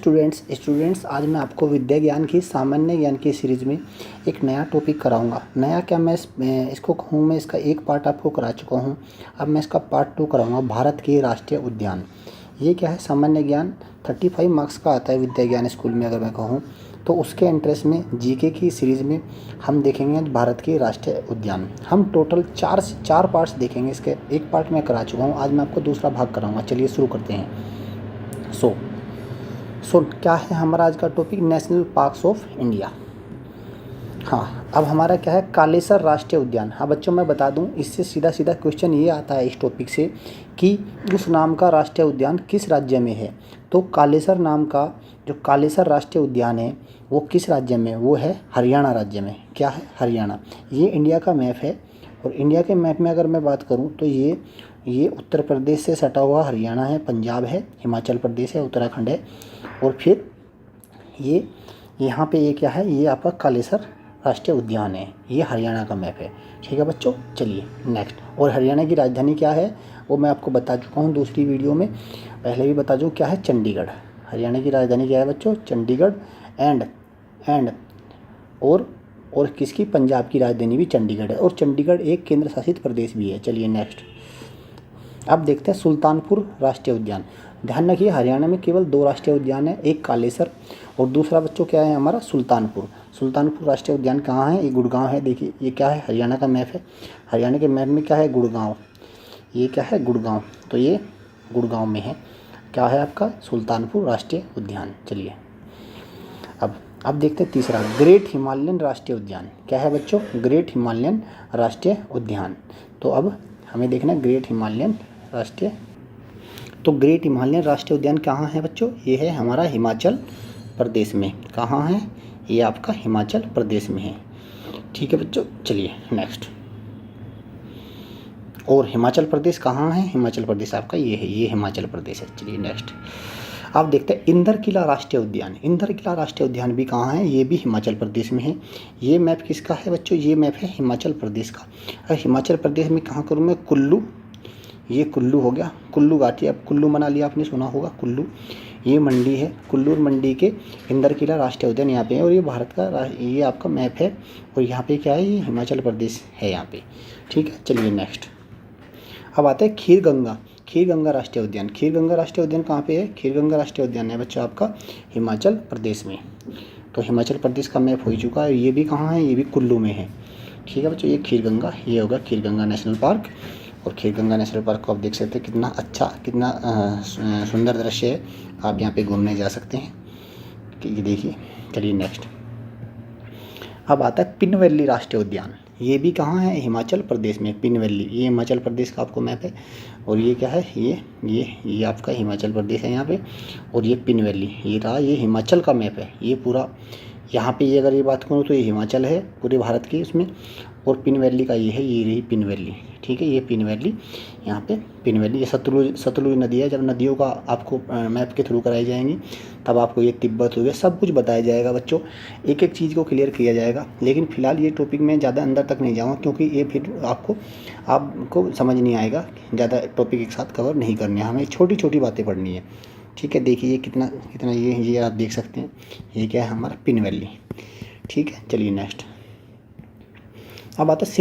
Students आज मैं आपको विद्या ज्ञान की सामान्य ज्ञान की सीरीज़ में एक नया टॉपिक कराऊंगा। नया क्या, मैं इसको कहूँ, मैं इसका एक पार्ट आपको करा चुका हूँ। अब मैं इसका पार्ट 2 कराऊंगा, भारत के राष्ट्रीय उद्यान। ये क्या है, सामान्य ज्ञान 35 मार्क्स का आता है विद्या ज्ञान स्कूल में अगर मैं कहूँ तो। उसके इंटरेस्ट में जीके की सीरीज़ में हम देखेंगे भारत के राष्ट्रीय उद्यान। हम टोटल चार पार्ट्स देखेंगे। इसके एक पार्ट मैं करा चुका हूँ, आज मैं आपको दूसरा भाग कराऊँगा। चलिए शुरू करते हैं। सो क्या है हमारा आज का topic, national parks of India. हाँ, अब हमारा क्या है, कालेसर राष्ट्रीय उद्यान। हाँ बच्चों, मैं बता दूं, इससे सीधा सीधा क्वेश्चन ये आता है इस टॉपिक से कि उस नाम का राष्ट्रीय उद्यान किस राज्य में है। तो कालेसर नाम का जो कालेसर राष्ट्रीय उद्यान है वो किस राज्य में, वो है हरियाणा राज्य में। क्या है, हरियाणा। ये इंडिया का मैप है और इंडिया के मैप में अगर मैं बात करूँ तो ये उत्तर प्रदेश से सटा हुआ हरियाणा है, पंजाब है, हिमाचल प्रदेश है, उत्तराखंड है, और फिर ये यहाँ पे ये क्या है, ये आपका कालेसर राष्ट्रीय उद्यान है। ये हरियाणा का मैप है। ठीक है बच्चों, चलिए नेक्स्ट। और हरियाणा की राजधानी क्या है वो मैं आपको बता चुका हूँ दूसरी वीडियो में, पहले भी बता दूँ, क्या है, चंडीगढ़। हरियाणा की राजधानी क्या है बच्चों, चंडीगढ़। एंड और किसकी, पंजाब की राजधानी भी चंडीगढ़ है, और चंडीगढ़ एक केंद्र शासित प्रदेश भी है। चलिए नेक्स्ट। अब देखते हैं सुल्तानपुर राष्ट्रीय उद्यान। ध्यान रखिए, हरियाणा में केवल 2 राष्ट्रीय उद्यान है, एक कालेसर और दूसरा बच्चों क्या है हमारा, सुल्तानपुर। सुल्तानपुर राष्ट्रीय उद्यान कहाँ है, ये गुड़गांव है। देखिए ये क्या है, हरियाणा का मैप है। हरियाणा के मैप में क्या है, गुड़गांव। ये क्या है, गुड़गांव। तो ये गुड़गांव में है, क्या है आपका, सुल्तानपुर राष्ट्रीय उद्यान। चलिए अब देखते हैं तीसरा, ग्रेट हिमालयन राष्ट्रीय उद्यान। क्या है बच्चों, ग्रेट हिमालयन राष्ट्रीय उद्यान। तो अब हमें देखना है ग्रेट हिमालयन राष्ट्रीय। तो ग्रेट हिमालयन राष्ट्रीय उद्यान कहाँ है बच्चों, ये है हमारा हिमाचल प्रदेश में। कहाँ है, ये आपका हिमाचल प्रदेश में है। ठीक है बच्चों, चलिए नेक्स्ट। और हिमाचल प्रदेश कहाँ है, हिमाचल प्रदेश आपका ये है, ये हिमाचल प्रदेश है। चलिए नेक्स्ट। अब देखते हैं इंदर किला राष्ट्रीय उद्यान। इंदर किला राष्ट्रीय उद्यान भी कहाँ है, ये भी हिमाचल प्रदेश में है। ये मैप किसका है बच्चों, ये मैप है हिमाचल प्रदेश का। अगर हिमाचल प्रदेश में कहाँ करूँ मैं, कुल्लू। ये कुल्लू हो गया, कुल्लू घाटी। अब कुल्लू मनाली आपने सुना होगा, कुल्लू। ये मंडी है, कुल्लू और मंडी के इंदर किला राष्ट्रीय उद्यान यहाँ पे है। और ये भारत का ये आपका मैप है, और यहाँ पे क्या है, ये हिमाचल प्रदेश है यहाँ पे। ठीक है, चलिए नेक्स्ट। अब आता है खीर गंगा राष्ट्रीय उद्यान। खीर गंगा राष्ट्रीय उद्यान कहाँ पे है, खीर गंगा राष्ट्रीय उद्यान है बच्चों आपका हिमाचल प्रदेश में। तो हिमाचल प्रदेश का मैप हो ही चुका है। ये भी कहाँ है, ये भी कुल्लू में है। ठीक है बच्चों, ये खीर गंगा, ये होगा खीर गंगा नेशनल पार्क। और खीर गंगा नेशनल पार्क को आप देख सकते हैं कितना अच्छा, कितना सुंदर दृश्य है। आप यहाँ पे घूमने जा सकते हैं, ये देखिए। चलिए नेक्स्ट। अब आता है पिन वैली राष्ट्रीय उद्यान। ये भी कहाँ है, हिमाचल प्रदेश में, पिन वैली। ये हिमाचल प्रदेश का आपको मैप है। और ये क्या है, ये आपका हिमाचल प्रदेश है यहाँ पे। और ये पिन वैली, ये रहा, ये हिमाचल का मैप है। ये पूरा यहाँ पे, ये अगर ये बात करूँ तो ये हिमाचल है पूरे भारत की उसमें। और पिन वैली का ये है, ये रही पिन वैली। ठीक है, ये पिन वैली, यहाँ पे पिन वैली। ये सतलुज नदी है। जब नदियों का आपको मैप के थ्रू कराई जाएंगी तब आपको ये तिब्बत हो गया, सब कुछ बताया जाएगा बच्चों। एक एक चीज़ को क्लियर किया जाएगा। लेकिन फिलहाल ये टॉपिक में ज़्यादा अंदर तक नहीं जाऊँगा, क्योंकि ये फिर आपको समझ नहीं आएगा। ज़्यादा टॉपिक एक साथ कवर नहीं करने, हमें छोटी छोटी बातें पढ़नी है। ठीक है, देखिए ये कितना कितना ये आप देख सकते हैं, ये क्या है हमारा पिन वैली। ठीक है, चलिए नेक्स्ट। अब आता है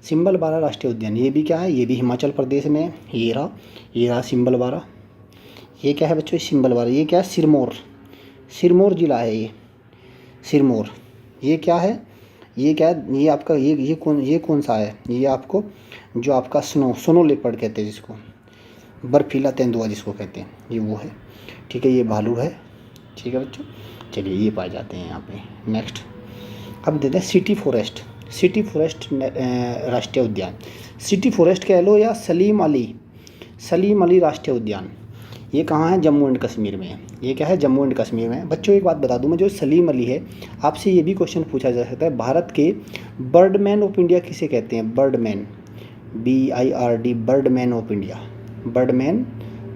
सिंबलवारा राष्ट्रीय उद्यान। ये भी क्या है, ये भी हिमाचल प्रदेश में। ये रहा सिंबलवारा। ये क्या है बच्चों, सिंबलवारा। ये क्या है, सिरमौर जिला है ये, सिरमौर। ये क्या है, ये आपका ये कौन सा है, ये आपको जो आपका स्नो लेपर्ड कहते हैं, जिसको बर्फीला तेंदुआ जिसको कहते हैं, ये वो है। ठीक है, ये भालू है। ठीक है बच्चों, चलिए ये पाए जाते हैं यहाँ पे। नेक्स्ट। अब देते हैं सिटी फॉरेस्ट राष्ट्रीय उद्यान। सिटी फॉरेस्ट कह लो या सलीम अली राष्ट्रीय उद्यान। ये कहाँ है, जम्मू एंड कश्मीर में है। ये क्या है, जम्मू एंड कश्मीर में है। बच्चों एक बात बता दूं मैं, जो सलीम अली है, आपसे ये भी क्वेश्चन पूछा जा सकता है, भारत के बर्डमैन ऑफ इंडिया किसे कहते हैं, Birdman, BIRD, Birdman of India, Birdman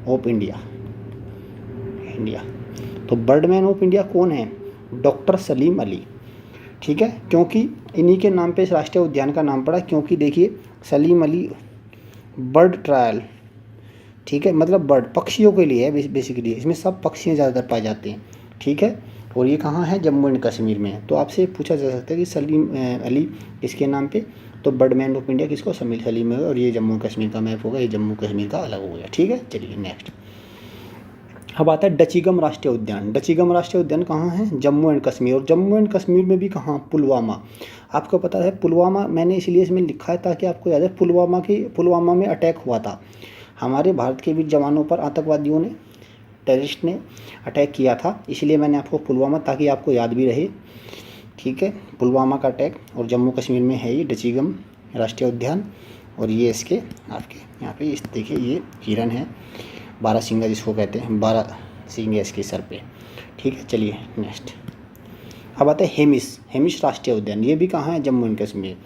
of India. तो बर्डमैन ऑफ इंडिया कौन है, डॉक्टर सलीम अली। ठीक है, क्योंकि इन्हीं के नाम पे इस राष्ट्रीय उद्यान का नाम पड़ा, क्योंकि देखिए सलीम अली बर्ड ट्रायल ठीक है, मतलब बर्ड पक्षियों के लिए है बेसिकली, इसमें सब पक्षियाँ ज़्यादातर पाए जाते हैं, ठीक है। और ये कहाँ है, जम्मू एंड कश्मीर में है। तो आपसे पूछा जा सकता है कि सलीम अली किसके नाम पे, तो बर्डमैन ऑफ इंडिया किसको, सलीम है, और ये जम्मू कश्मीर का मैप होगा, ये जम्मू कश्मीर का अलग हो गया, ठीक है। चलिए नेक्स्ट, अब आता है डचीगम राष्ट्रीय उद्यान। डचीगम राष्ट्रीय उद्यान कहाँ है, जम्मू एंड कश्मीर, और जम्मू एंड कश्मीर में भी कहाँ, पुलवामा। आपको पता है पुलवामा, मैंने इसलिए इसमें लिखा है ताकि आपको याद है, पुलवामा में अटैक हुआ था, हमारे भारत के वीर जवानों पर आतंकवादियों ने, टेररिस्ट ने अटैक किया था, इसलिए मैंने आपको पुलवामा, ताकि आपको याद भी रहे, ठीक है। पुलवामा का अटैक, और जम्मू कश्मीर में है ये डचीगम राष्ट्रीय उद्यान। और ये इसके आपके यहाँ पे इस देखिए, ये हिरन है, 12 सिंगा जिसको कहते हैं, 12 सिंग है इसके सर पे, ठीक है। चलिए नेक्स्ट, अब आता है हेमिस राष्ट्रीय उद्यान। ये भी कहाँ है, जम्मू एंड कश्मीर।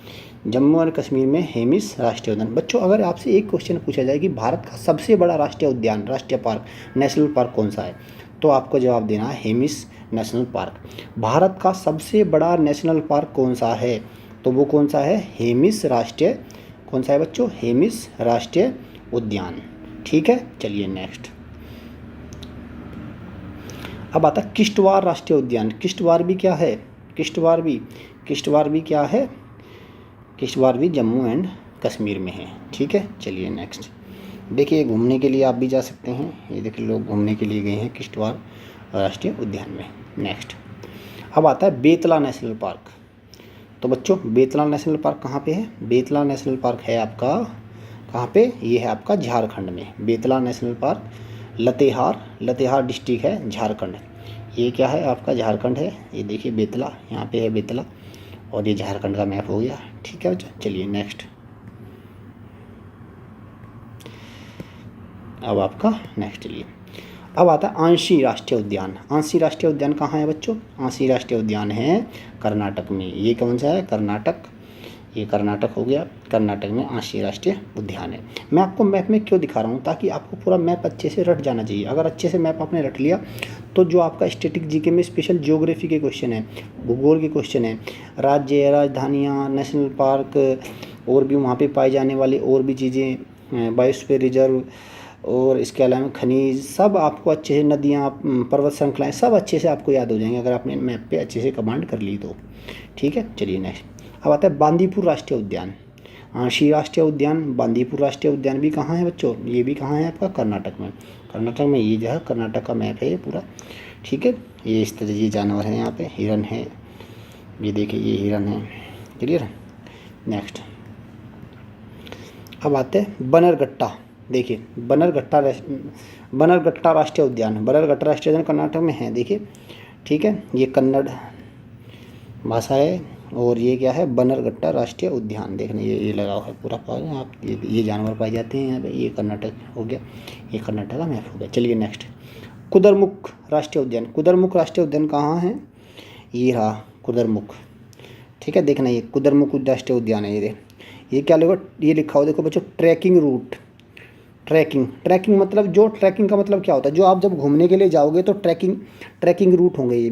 जम्मू और कश्मीर में हेमिस राष्ट्रीय उद्यान। बच्चों अगर आपसे एक क्वेश्चन पूछा जाए कि भारत का सबसे बड़ा राष्ट्रीय उद्यान, राष्ट्रीय पार्क, नेशनल पार्क कौन सा है, तो आपको जवाब देना है हेमिस नेशनल पार्क। भारत का सबसे बड़ा नेशनल पार्क कौन सा है, तो वो कौन सा है, हेमिस राष्ट्रीय, कौन सा है बच्चों, हेमिस राष्ट्रीय उद्यान, ठीक है। चलिए नेक्स्ट, अब आता है किश्तवाड़ राष्ट्रीय उद्यान। किश्तवाड़ भी क्या है, किश्तवाड़ भी क्या है, किश्तवाड़ भी जम्मू एंड कश्मीर में है, ठीक है। चलिए नेक्स्ट, देखिए घूमने के लिए आप भी जा सकते हैं, ये देखिए लोग घूमने के लिए गए हैं किश्तवाड़ राष्ट्रीय उद्यान में। नेक्स्ट, अब आता है बेतला नेशनल पार्क। तो बच्चों बेतला नेशनल पार्क कहाँ पे है, बेतला नेशनल पार्क है आपका कहाँ पे, ये है आपका झारखंड में। बेतला नेशनल पार्क लतेहार डिस्ट्रिक्ट है, झारखंड। ये क्या है आपका, झारखंड है, ये देखिए बेतला, यहाँ पे है बेतला, और ये झारखंड का मैप हो गया, ठीक है बच्चों। चलिए नेक्स्ट, अब आपका नेक्स्ट लिए, अब आता है आंशी राष्ट्रीय उद्यान। आंशी राष्ट्रीय उद्यान कहाँ है बच्चों, आंशी राष्ट्रीय उद्यान है कर्नाटक में। ये कौन सा है, कर्नाटक, ये कर्नाटक हो गया, कर्नाटक में आंशी राष्ट्रीय उद्यान है। मैं आपको मैप में क्यों दिखा रहा हूँ, ताकि आपको पूरा मैप अच्छे से रट जाना चाहिए। अगर अच्छे से मैप आपने रट लिया तो जो आपका स्टैटिक जीके में स्पेशल ज्योग्राफी के क्वेश्चन है, भूगोल के क्वेश्चन है, राज्य, राजधानियाँ, नेशनल पार्क, और भी वहाँ पे पाए जाने वाले और भी चीज़ें, बायोस्फीयर रिजर्व, और इसके अलावा खनिज, सब आपको अच्छे से, नदियाँ, पर्वत श्रृंखलाएँ, सब अच्छे से आपको याद हो जाएंगे अगर आपने मैप पे अच्छे से कमांड कर ली तो, ठीक है। चलिए नेक्स्ट, अब आता है बांदीपुर राष्ट्रीय उद्यान। आंशी राष्ट्रीय उद्यान, बांदीपुर राष्ट्रीय उद्यान भी कहाँ है बच्चों, ये भी कहाँ है आपका, कर्नाटक में। कर्नाटक में ये जो है कर्नाटक का मैप है ये पूरा, ठीक है। ये इस तरह ये जानवर हैं, यहाँ पे हिरन है, ये देखिए ये हिरन है, क्लियर। नेक्स्ट, अब आते हैं बनरघट्टा। देखिए बनरघट्टा राष्ट्रीय उद्यान, बनरघट्टा राष्ट्रीय उद्यान कर्नाटक में है, देखिए, ठीक है। ये कन्नड़ भाषा है, और ये क्या है, बनरघट्टा राष्ट्रीय उद्यान। देखने ये लगा हुआ है पूरा पाए आप, ये जानवर पाए जाते हैं यहाँ पे। ये कर्नाटक हो गया, ये कर्नाटक का मैप हो गया। चलिए नेक्स्ट, कुद्रेमुख राष्ट्रीय उद्यान। कुद्रेमुख राष्ट्रीय उद्यान कहाँ है, ये रहा कुद्रेमुख, ठीक है। देखना ये कुद्रेमुख राष्ट्रीय उद्यान है, ये क्या लिखा, ये लिखा हो देखो बच्चों, ट्रैकिंग रूट। ट्रैकिंग मतलब, जो ट्रैकिंग का मतलब क्या होता है, जो आप जब घूमने के लिए जाओगे तो ट्रैकिंग रूट होंगे ये।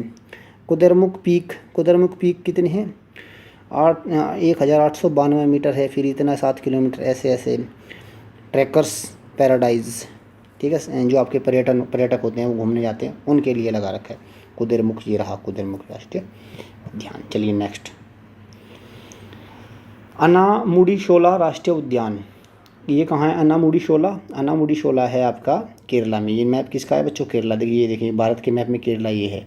कुद्रेमुख पीक कितने हैं, 1892 मीटर है, फिर इतना 7 किलोमीटर, ऐसे ट्रैकर्स पैराडाइज, ठीक है। जो आपके पर्यटक होते हैं वो घूमने जाते हैं, उनके लिए लगा रखा है कुद्रेमुख। ये रहा कुद्रेमुख राष्ट्रीय उद्यान। चलिए नेक्स्ट, अनामुडी शोला राष्ट्रीय उद्यान। ये कहाँ है, अनामुडी शोला है आपका केरला में। ये मैप किसका है बच्चों, केरला। देखिए ये देखिए भारत के मैप में केरला ये है,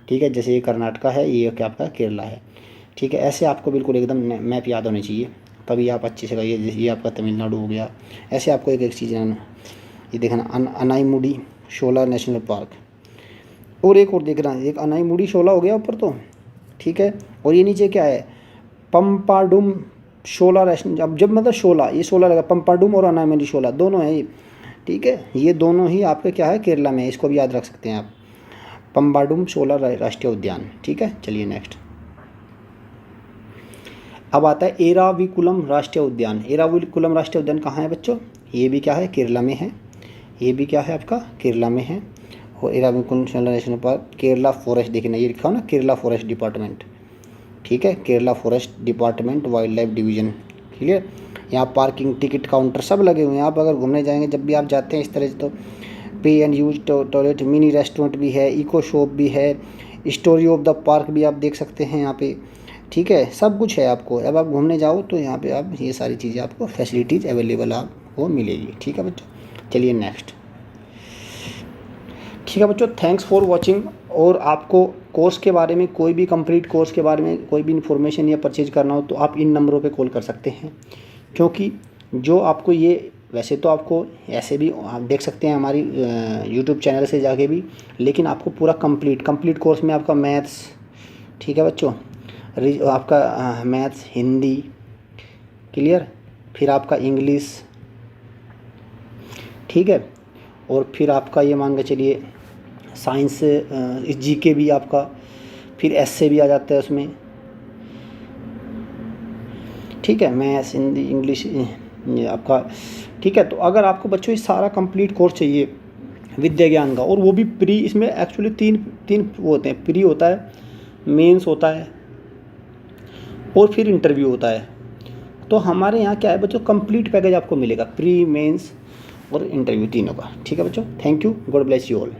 ठीक है। जैसे ये कर्नाटका है, ये क्या आपका केरला है, ठीक है। ऐसे आपको बिल्कुल एकदम मैप याद होने चाहिए, तभी आप अच्छे से करिए। ये आपका तमिलनाडु हो गया, ऐसे आपको एक एक चीज़, ये देखना अनाईमुडी शोला नेशनल पार्क, और एक और देखना, एक अनाईमुडी शोला हो गया ऊपर तो, ठीक है। और ये नीचे क्या है, पम्पाडुम शोला नेशनल, जब मतलब शोला, ये शोला लगा, पम्पाडुम और अनाईमुडी शोला दोनों हैं ये, ठीक है। ये दोनों ही आपके क्या है, केरला में, इसको भी याद रख सकते हैं आप, पम्पाडुम शोला राष्ट्रीय उद्यान, ठीक है। चलिए नेक्स्ट, अब आता है एराविकुलम राष्ट्रीय उद्यान। एराविकुलम राष्ट्रीय उद्यान कहाँ है बच्चों, ये भी क्या है, केरला में है। ये भी क्या है आपका, केरला में है। और Eravikulam national park, Kerala forest, देखना ये लिखा हो ना, केरला फॉरेस्ट डिपार्टमेंट, ठीक है। Kerala forest department wild life division, ठीक है। यहाँ पार्किंग टिकट काउंटर सब लगे हुए हैं। आप अगर घूमने जाएंगे, जब भी आप जाते हैं इस तरह से, तो पे and use toilet, mini restaurant भी है, इको शॉप भी है, स्टोरी ऑफ द पार्क भी आप देख सकते हैं यहाँ पे, ठीक है, सब कुछ है आपको। अब आप घूमने जाओ तो यहाँ पे आप ये सारी चीज़ें आपको फैसिलिटीज़ अवेलेबल आपको मिलेगी, ठीक है बच्चों। चलिए नेक्स्ट, ठीक है बच्चों, थैंक्स फॉर वॉचिंग। और आपको कोर्स के बारे में, कोई भी कंप्लीट कोर्स के बारे में कोई भी इन्फॉर्मेशन या परचेज करना हो तो आप इन नंबरों पे कॉल कर सकते हैं, क्योंकि जो आपको ये, वैसे तो आपको ऐसे भी आप देख सकते हैं हमारी यूट्यूब चैनल से जाके भी, लेकिन आपको पूरा कंप्लीट कोर्स में आपका मैथ्स, ठीक है बच्चों, आपका मैथ्स, हिंदी क्लियर, फिर आपका इंग्लिश, ठीक है, और फिर आपका ये मान के चलिए साइंस, जीके भी आपका, फिर एसए भी आ जाता है उसमें, ठीक है, मैथ्स, हिंदी, इंग्लिश ये आपका, ठीक है। तो अगर आपको बच्चों ये सारा कंप्लीट कोर्स चाहिए विद्या ज्ञान का, और वो भी प्री, इसमें एक्चुअली तीन वो होते हैं, प्री होता है, मेंस होता है, और फिर इंटरव्यू होता है। तो हमारे यहाँ क्या है बच्चों, कंप्लीट पैकेज आपको मिलेगा, प्री, मेंस और इंटरव्यू तीनों का, ठीक है बच्चों। Thank you, God bless you all.